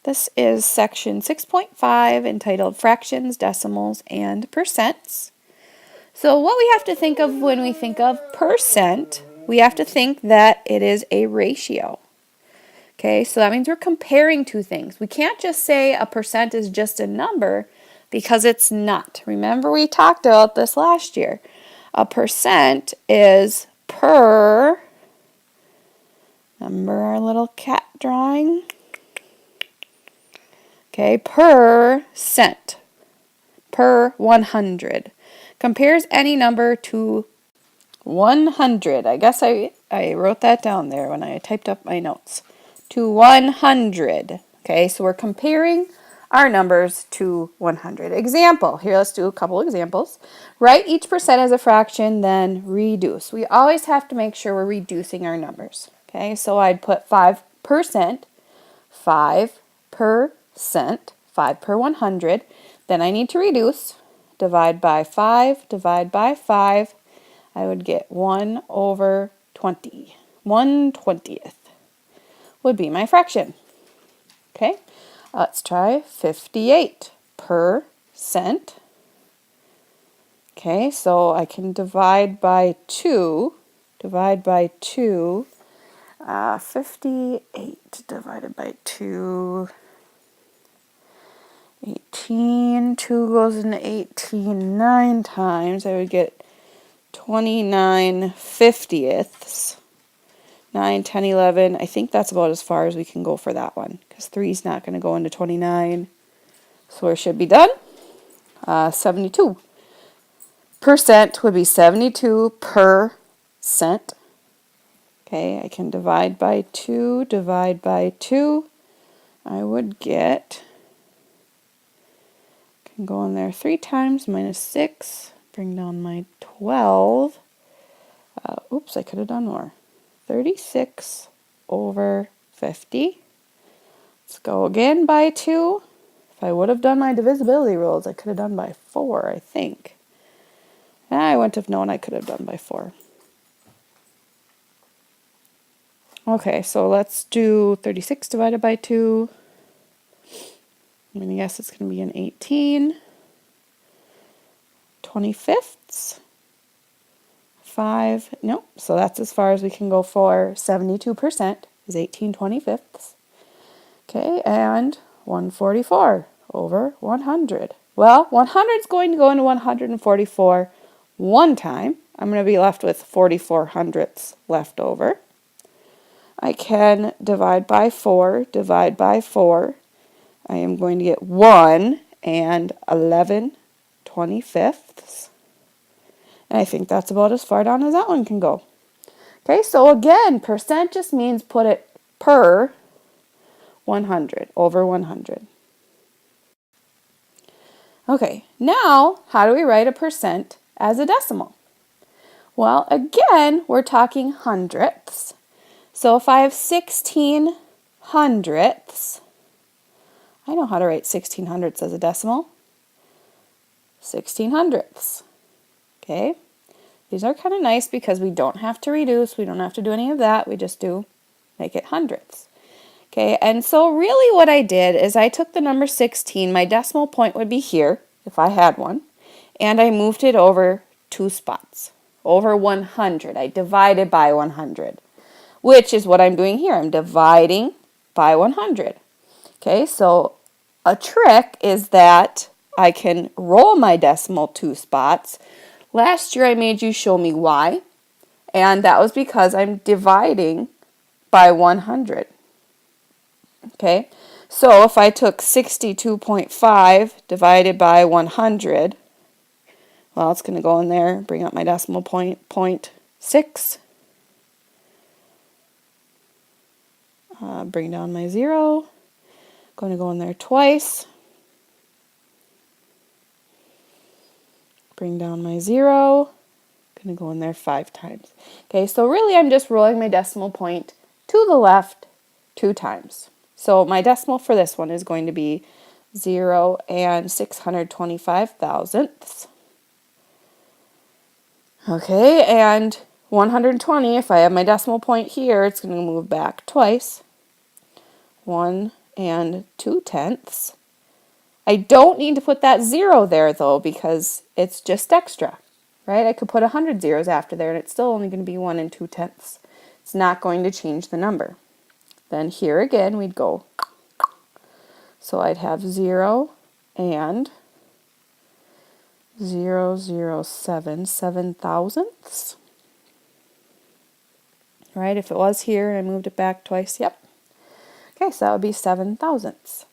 This is section 6.5 entitled Fractions, Decimals, and Percents. So what we have to think of when we think of percent, we have to think that it is a ratio. Okay, so that means we're comparing two things. We can't just say a percent is just a number because it's not. Remember we talked about this last year. A percent is per, remember our little cat drawing? Okay, per cent, per 100. Compares any number to 100. I guess I wrote that down there when I typed up my notes. To 100. Okay, so we're comparing our numbers to 100. Example. Here, let's do a couple examples. Write each percent as a fraction, then reduce. We always have to make sure we're reducing our numbers. Okay, so I'd put 5%, 5%, 5 per 100. Then I need to reduce. Divide by 5, divide by 5. I would get 1 over 20. 1/20th would be my fraction. Okay, let's try 58%. Okay, so I can divide by 2. Divide by 2. 58 divided by 2. 18. 2 goes into 18 9 times. I would get 29/50ths. 9, 10, 11. I think that's about as far as we can go for that one because 3 is not going to go into 29. So it should be done. 72%. Would be 72%. Okay, I can divide by 2. Divide by 2. I would get, can go in there 3 times, minus 6. Bring down my 12. Oops, I could have done more. 36 over 50. Let's go again by 2. If I would have done my divisibility rules, I could have done by 4, I think. I wouldn't have known I could have done by 4. Okay, so let's do 36 divided by 2. I'm going to guess it's going to be an 18. 25ths. 5, nope, so that's as far as we can go for 72% is 18/25. Okay, and 144 over 100. Well, 100 is going to go into 144 one time. I'm going to be left with 44 hundredths left over. I can divide by 4, divide by 4. I am going to get 1 and 11/25. And I think that's about as far down as that one can go. Okay, so again, percent just means put it per 100, over 100. Okay, now how do we write a percent as a decimal? Well, again, we're talking hundredths. So if I have 16 hundredths, I know how to write 16 hundredths as a decimal. 16 hundredths. Okay, these are kind of nice because we don't have to reduce, we don't have to do any of that, we just do make it hundredths. Okay, and so really what I did is I took the number 16, my decimal point would be here, if I had one, and I moved it over 2 spots, over 100. I divided by 100, which is what I'm doing here. I'm dividing by 100. Okay, so a trick is that I can roll my decimal 2 spots. Last year I made you show me why, and that was because I'm dividing by 100. Okay, so if I took 62.5 divided by 100, well, it's going to go in there, bring up my decimal point, 0.6. Bring down my 0. Going to go in there twice. Bring down my 0. Going to go in there 5 times. Okay, so really I'm just rolling my decimal point to the left 2 times. So my decimal for this one is going to be 0 and 625 thousandths. Okay, and 120, if I have my decimal point here, it's going to move back twice. 1 and 2/10. I don't need to put that 0 there though because it's just extra, right? I could put 100 zeros after there and it's still only going to be 1 and 2/10. It's not going to change the number. Then here again we'd go, so I'd have 0 and 0.007 7/1000ths. Right, if it was here and I moved it back twice, yep. Okay, so that would be 7/1000ths.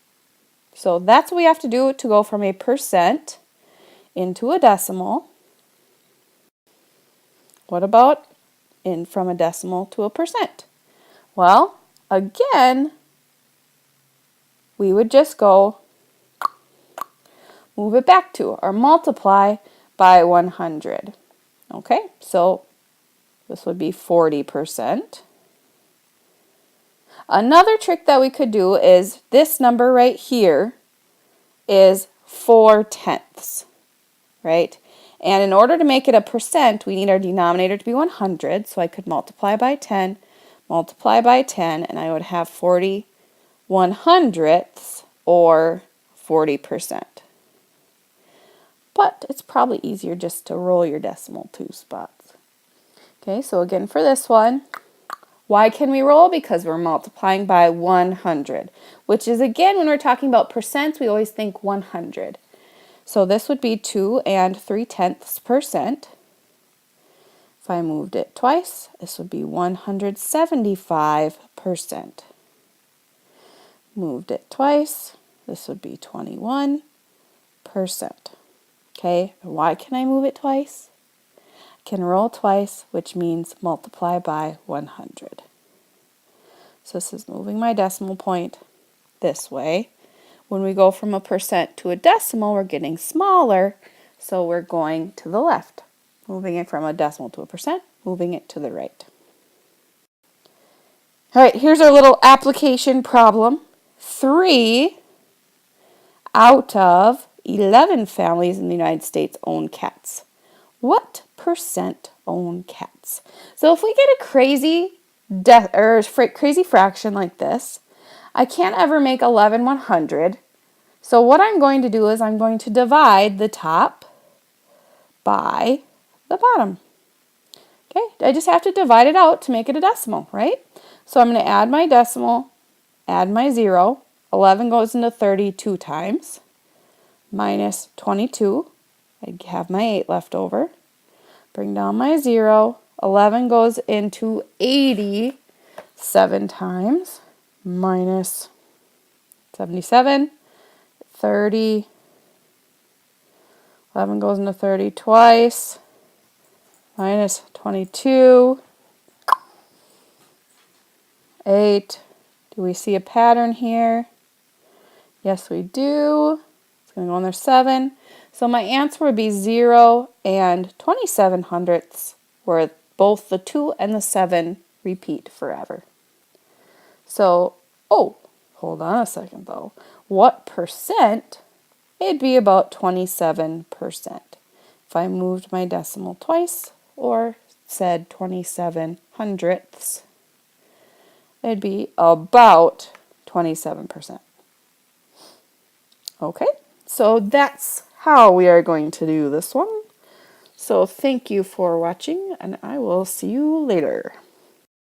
So that's what we have to do to go from a percent into a decimal. What about from a decimal to a percent? Well, again, we would just go move it back to or multiply by 100. Okay, so this would be 40%. Another trick that we could do is this number right here is 4/10, right? And in order to make it a percent, we need our denominator to be 100. So I could multiply by 10, multiply by 10, and I would have 40/100ths or 40%. But it's probably easier just to roll your decimal 2 spots. Okay, so again for this one, why can we roll? Because we're multiplying by 100, which is again, when we're talking about percents, we always think 100. So this would be 2 and 3/10%. If I moved it twice, this would be 175%. Moved it twice, this would be 21%. Okay, why can I move it twice? I can roll twice, which means multiply by 100. So this is moving my decimal point this way. When we go from a percent to a decimal, we're getting smaller, so we're going to the left. Moving it from a decimal to a percent, moving it to the right. All right, here's our little application problem. 3 out of 11 families in the United States own cats. What percent own cats? So if we get a crazy crazy fraction like this, I can't ever make 11 100. So what I'm going to do is I'm going to divide the top by the bottom. Okay, I just have to divide it out to make it a decimal, right? So I'm going to add my decimal, add my 0. 11 goes into 32 times, minus 22. I have my 8 left over. Bring down my 0. 11 goes into 80 7 times, minus 77. 30. 11 goes into 30 twice, minus 22. 8. Do we see a pattern here? Yes, we do. It's going to go in there 7. So my answer would be 0 and 27/100ths, where both the 2 and the 7 repeat forever. So, oh, hold on a second though. What percent? It'd be about 27%. If I moved my decimal twice or said 27/100ths, it'd be about 27%. Okay, so that's how we are going to do this one. So thank you for watching, and I will see you later.